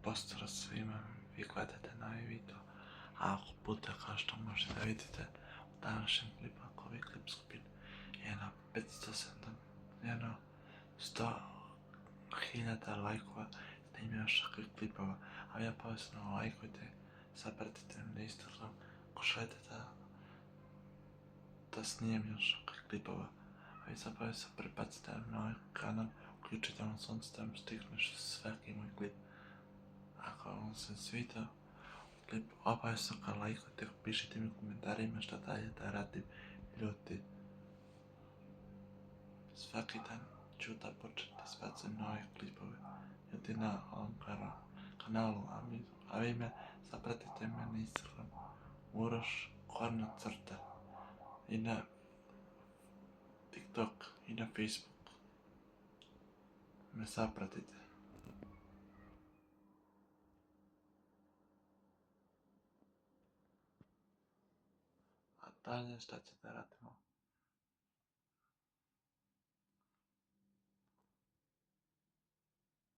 pozdrav svima, vi gledate novi video, a ako puta kao što možete da vidite u današnjem klipu, ako ovaj klip skupin jedno 507, jedno 100.000 lajkova, snimio još takvih klipova, a ja posebno lajkujte, zapratite me na Instagram, ako želite da snijem još takvih klipova, a vi zapravo se prebacite na ovaj kanal, uključite na sunce da vam stigneš svaki moj klip. Ako vam se sviđa klip, obavezno ga lajkujte, pišite mi u komentarima šta dalje da radim, ljudi. Svaki dan ću da početi da izbacim nove klipove, ljudi, na ovom kanalu, a vi me zapratite me na Instagram, Uroš Korna Crta, i na TikTok, i na Facebook, me zapratite. A dalje šta ćete radimo?